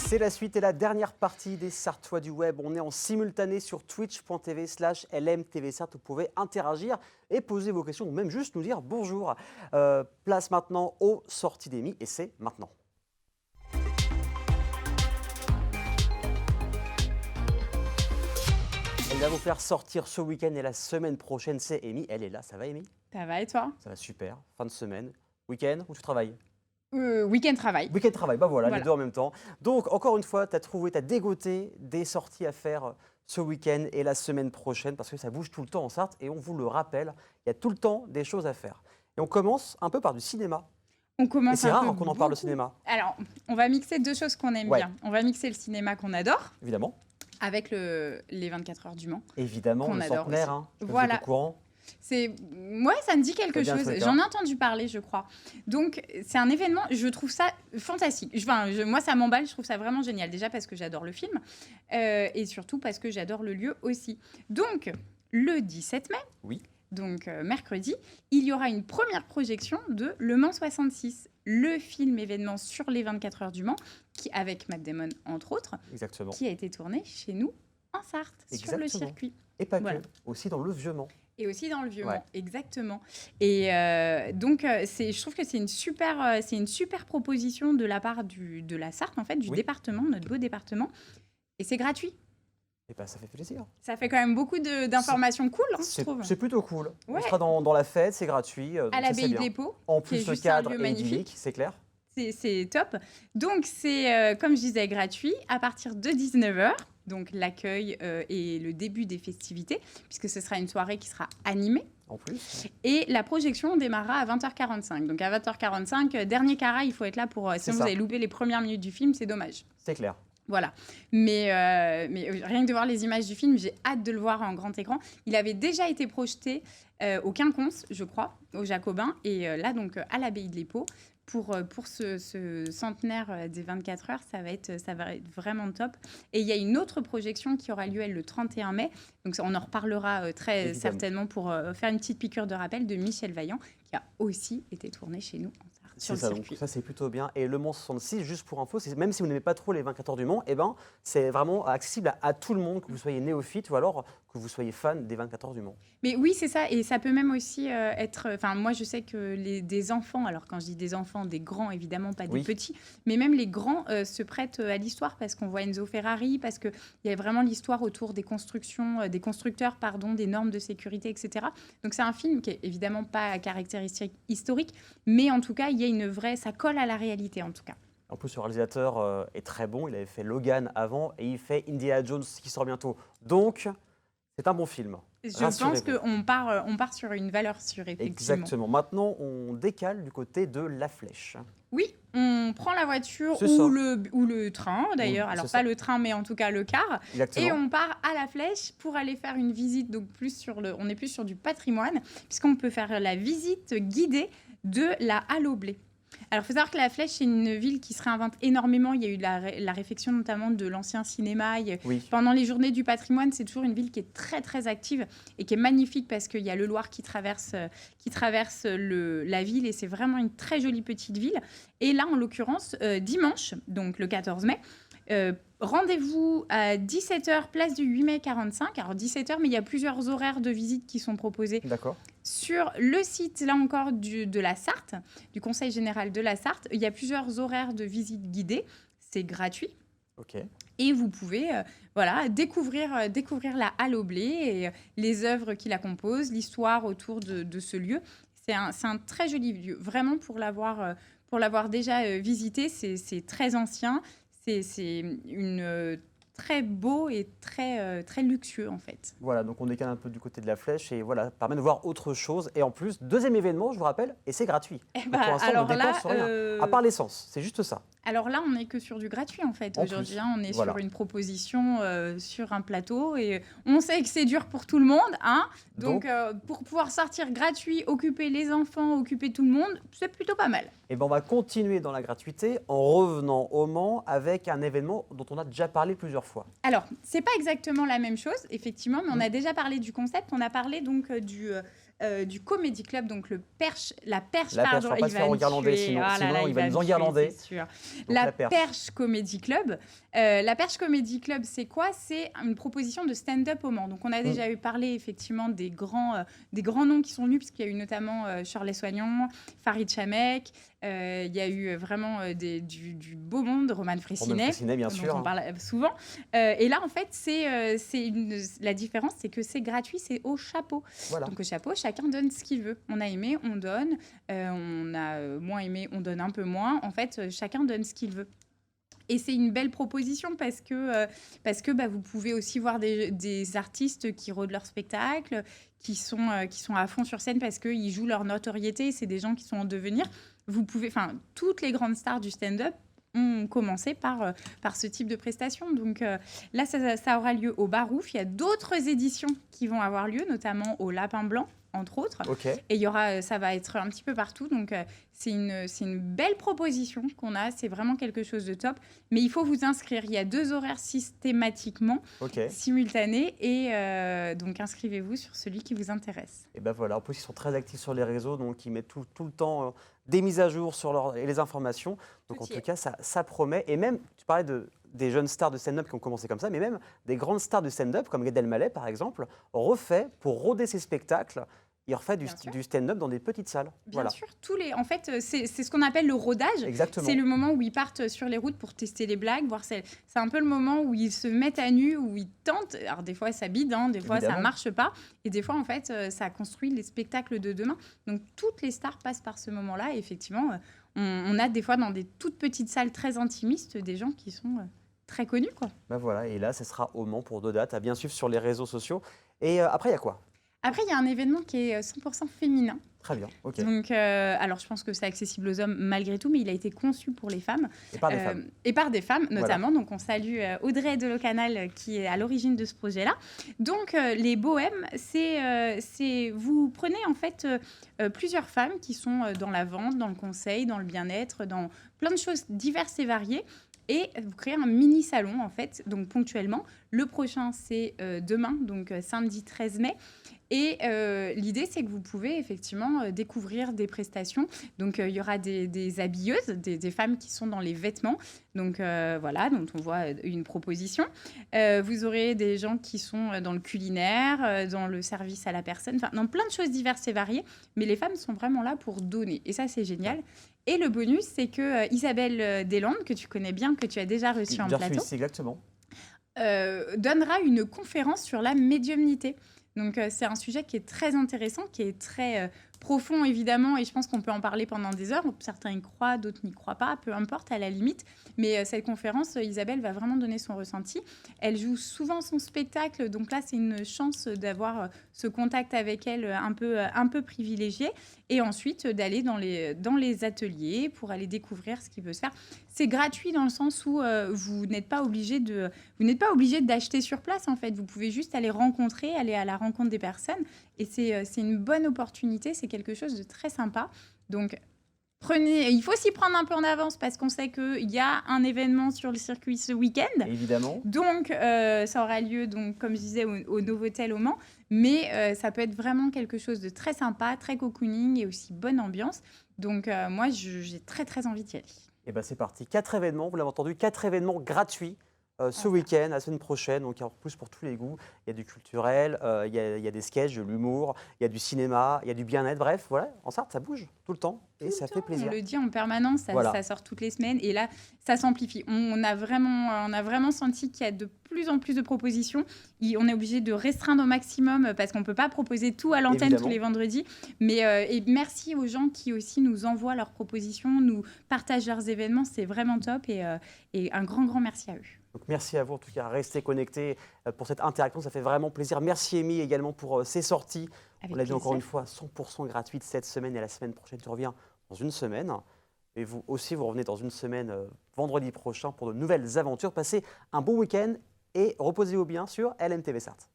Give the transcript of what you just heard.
C'est la suite et la dernière partie des Sartois du web. On est en simultané sur twitch.tv/LMTV Sarthe. Vous pouvez interagir et poser vos questions ou même juste nous dire bonjour. Place maintenant aux sorties d'Emmy et c'est maintenant. Elle va vous faire sortir ce week-end et la semaine prochaine, c'est Emmy. Elle est là, ça va Emmy? Ça va et toi? Ça va super. Fin de semaine, week-end où tu travailles? Week-end travail. Week-end travail, bah voilà, les deux en même temps. Donc, encore une fois, tu as dégoté des sorties à faire ce week-end et la semaine prochaine, parce que ça bouge tout le temps en Sarthe, et on vous le rappelle, il y a tout le temps des choses à faire. Et on commence un peu par du cinéma. On commence et c'est rare qu'on en parle au cinéma. Alors, on va mixer deux choses qu'on aime bien. On va mixer le cinéma qu'on adore. Évidemment. Avec les 24 heures du Mans. Évidemment, le centenaire, hein, voilà. Vous êtes au courant. Ouais, ça me dit quelque chose. J'en ai entendu parler, je crois. Donc, c'est un événement, je trouve ça fantastique. Moi, ça m'emballe, je trouve ça vraiment génial. Déjà parce que j'adore le film et surtout parce que j'adore le lieu aussi. Donc, le 17 mai, oui. Donc mercredi, il y aura une première projection de Le Mans 66, le film événement sur les 24 heures du Mans, avec Matt Damon, entre autres, Exactement. Qui a été tourné chez nous en Sarthe, sur le circuit. Et pas que, aussi dans le Vieux-Mans. Et aussi dans le Vieux-Mans, exactement. Et je trouve que c'est une super proposition de la part de la Sarthe, en fait, du département, notre beau département. Et c'est gratuit. Et ben, ça fait plaisir. Ça fait quand même beaucoup d'informations cool, hein, je trouve. C'est plutôt cool. Ouais. On sera dans la fête, c'est gratuit. À l'abbaye de l'Épau. En plus, le cadre est magnifique, c'est clair. C'est top. Donc, c'est, comme je disais, gratuit à partir de 19h. Donc, l'accueil et le début des festivités, puisque ce sera une soirée qui sera animée. En plus. Et la projection démarrera à 20h45. Donc, à 20h45, dernier carat, il faut être là pour... Sinon, vous avez loupé les premières minutes du film, c'est dommage. C'est clair. Voilà. Mais rien que de voir les images du film, j'ai hâte de le voir en grand écran. Il avait déjà été projeté au Quinconce, je crois, au Jacobin, et là, donc, à l'abbaye de l'Épau. Pour ce centenaire des 24 heures, ça va être vraiment top. Et il y a une autre projection qui aura lieu, elle, le 31 mai. Donc, on en reparlera très certainement pour faire une petite piqûre de rappel de Michel Vaillant, qui a aussi été tourné chez nous en Sarthe. C'est ça, donc ça c'est plutôt bien. Et le Mans 66, juste pour info, même si vous n'aimez pas trop les 24 heures du Mans, c'est vraiment accessible à tout le monde, que vous soyez néophyte ou alors que vous soyez fan des 24 heures du Mans. Mais oui, c'est ça. Et ça peut même aussi être... Enfin, moi, je sais que des enfants, alors quand je dis des enfants, des grands, évidemment, pas des petits, mais même les grands se prêtent à l'histoire parce qu'on voit Enzo Ferrari, parce qu'il y a vraiment l'histoire autour des constructions, des constructeurs, des normes de sécurité, etc. Donc, c'est un film qui est évidemment pas à caractéristique historique, mais en tout cas, il y a une vraie... Ça colle à la réalité, en tout cas. En plus, le réalisateur est très bon. Il avait fait Logan avant et il fait Indiana Jones qui sort bientôt. Donc, c'est un bon film. Je pense qu'on part sur une valeur sûre, effectivement. Exactement. Maintenant, on décale du côté de La Flèche. Oui, on prend la voiture ou le train, d'ailleurs. Alors, pas le train, mais en tout cas le car. Exactement. Et on part à La Flèche pour aller faire une visite. Donc, on est plus sur du patrimoine, puisqu'on peut faire la visite guidée de la Halle au Blé. Alors, il faut savoir que La Flèche, c'est une ville qui se réinvente énormément. Il y a eu la réfection notamment de l'ancien cinéma. Pendant les journées du patrimoine, c'est toujours une ville qui est très, très active et qui est magnifique parce qu'il y a le Loir qui traverse la ville et c'est vraiment une très jolie petite ville. Et là, en l'occurrence, dimanche, donc le 14 mai, rendez-vous à 17h, place du 8 mai 45. Alors 17h, mais il y a plusieurs horaires de visite qui sont proposés sur le site, là encore, de la Sarthe, du Conseil général de la Sarthe. Il y a plusieurs horaires de visite guidée. C'est gratuit. Et vous pouvez découvrir la Halle au Blé et les œuvres qui la composent, l'histoire autour de ce lieu. C'est un très joli lieu. Vraiment, pour l'avoir déjà visité, c'est très ancien. C'est une très beau et très luxueux, en fait. Voilà, donc on décale un peu du côté de La Flèche et voilà, permet de voir autre chose. Et en plus, deuxième événement, je vous rappelle, et c'est gratuit. Pour l'instant, on ne dépense rien, à part l'essence, c'est juste ça. Alors là, on n'est que sur du gratuit, en fait. Aujourd'hui, on est sur une proposition sur un plateau et on sait que c'est dur pour tout le monde. Donc pour pouvoir sortir gratuit, occuper les enfants, occuper tout le monde, c'est plutôt pas mal. Et on va continuer dans la gratuité en revenant au Mans avec un événement dont on a déjà parlé plusieurs fois. Alors, c'est pas exactement la même chose, effectivement, mais on a déjà parlé du concept. On a parlé donc du Comedy Club, donc la perche, La perche, pardon, on va pas il se faire me enguirlander, tuer. sinon, Ah là là, il va nous me tuer, enguirlander. c'est sûr. Donc, La la perche. perche Comedy Club. La perche Comedy Club, c'est quoi? C'est une proposition de stand-up au Mans. Donc on a déjà eu parlé effectivement des grands noms qui sont venus, puisqu'il y a eu notamment Shirley Soignon, Farid Chamek, il y a eu vraiment du beau monde, Roman Frécinet, bien dont sûr. on parle souvent. Et là, en fait, la différence, c'est que c'est gratuit, c'est au chapeau. Voilà. Donc au chapeau, chacun donne ce qu'il veut. On a aimé, on donne. On a moins aimé, on donne un peu moins. En fait, chacun donne ce qu'il veut. Et c'est une belle proposition parce que vous pouvez aussi voir des artistes qui rôdent leur spectacle, qui sont à fond sur scène parce qu'ils jouent leur notoriété. C'est des gens qui sont en devenir. Toutes les grandes stars du stand-up ont commencé par ce type de prestation. Donc là, ça aura lieu au Barouf. Il y a d'autres éditions qui vont avoir lieu, notamment au Lapin Blanc, entre autres. Okay. Et ça va être un petit peu partout. Donc, c'est une belle proposition qu'on a. C'est vraiment quelque chose de top. Mais il faut vous inscrire. Il y a 2 horaires systématiquement simultanés. Et donc, inscrivez-vous sur celui qui vous intéresse. Et ben voilà. En plus, ils sont très actifs sur les réseaux. Donc, ils mettent tout le temps des mises à jour et les informations. Donc, en tout cas, ça promet. Et même, tu parlais des jeunes stars de stand-up qui ont commencé comme ça, mais même des grandes stars de stand-up, comme Gad Elmaleh, par exemple, refait pour rôder ses spectacles. Il refait du stand-up dans des petites salles. Bien sûr, en fait, c'est ce qu'on appelle le rodage. Exactement. C'est le moment où ils partent sur les routes pour tester les blagues, c'est un peu le moment où ils se mettent à nu, où ils tentent. Alors des fois ça bide, des fois ça marche pas, et des fois en fait ça construit les spectacles de demain. Donc toutes les stars passent par ce moment-là. Et effectivement, on a des fois dans des toutes petites salles très intimistes des gens qui sont très connus, quoi. Ben voilà, et là, ce sera au Mans pour 2 dates à bien suivre sur les réseaux sociaux. Et après, il y a quoi? Après, il y a un événement qui est 100% féminin. Très bien, ok. Donc, alors, je pense que c'est accessible aux hommes malgré tout, mais il a été conçu pour les femmes. Et par des femmes. Et par des femmes, notamment. Voilà. Donc, on salue Audrey Delocanal qui est à l'origine de ce projet-là. Donc, les bohèmes, vous prenez en fait plusieurs femmes qui sont dans la vente, dans le conseil, dans le bien-être, dans plein de choses diverses et variées. Et vous créez un mini-salon, en fait, donc ponctuellement. Le prochain, c'est demain, donc samedi 13 mai. Et l'idée, c'est que vous pouvez effectivement découvrir des prestations. Donc, il y aura des habilleuses, des femmes qui sont dans les vêtements. Donc, voilà, dont on voit une proposition. Vous aurez des gens qui sont dans le culinaire, dans le service à la personne, dans plein de choses diverses et variées. Mais les femmes sont vraiment là pour donner. Et ça, c'est génial. Et le bonus, c'est que Isabelle Deslandes, que tu connais bien, que tu as déjà reçue en plateau, exactement. donnera une conférence sur la médiumnité. Donc, c'est un sujet qui est très intéressant, qui est très profond, évidemment, et je pense qu'on peut en parler pendant des heures. Certains y croient, d'autres n'y croient pas, peu importe, à la limite. Mais cette conférence, Isabelle va vraiment donner son ressenti. Elle joue souvent son spectacle, donc là, c'est une chance d'avoir ce contact avec elle un peu privilégié. Et ensuite, d'aller dans les ateliers pour aller découvrir ce qui peut se faire. C'est gratuit dans le sens où vous n'êtes pas obligé d'acheter sur place, en fait. Vous pouvez juste aller à la rencontre des personnes. Et c'est une bonne opportunité, c'est quelque chose de très sympa. Donc, il faut s'y prendre un peu en avance parce qu'on sait qu'il y a un événement sur le circuit ce week-end. Évidemment. Donc, ça aura lieu, donc, comme je disais, au Novotel au Mans. Mais ça peut être vraiment quelque chose de très sympa, très cocooning et aussi bonne ambiance. Donc, moi, j'ai très, très envie d'y aller. Et bien, c'est parti. 4 événements, vous l'avez entendu, 4 événements gratuits. Ce week-end, la semaine prochaine, donc en plus pour tous les goûts. Il y a du culturel, il y a des sketchs, de l'humour, il y a du cinéma, il y a du bien-être. Bref, voilà, en Sarthe, ça bouge tout le temps et ça fait plaisir. On le dit en permanence, ça sort toutes les semaines et là, ça s'amplifie. On a vraiment senti qu'il y a de plus en plus de propositions. On est obligé de restreindre au maximum parce qu'on ne peut pas proposer tout à l'antenne tous les vendredis. Mais et merci aux gens qui aussi nous envoient leurs propositions, nous partagent leurs événements. C'est vraiment top et un grand merci à eux. Donc merci à vous en tout cas, restez connectés pour cette interaction, ça fait vraiment plaisir. Merci Amy également pour ces sorties. On l'a dit encore une fois, 100% gratuite cette semaine et la semaine prochaine, tu reviens dans une semaine. Et vous aussi, vous revenez dans une semaine vendredi prochain pour de nouvelles aventures. Passez un bon week-end et reposez-vous bien sur LMTV Sarthe.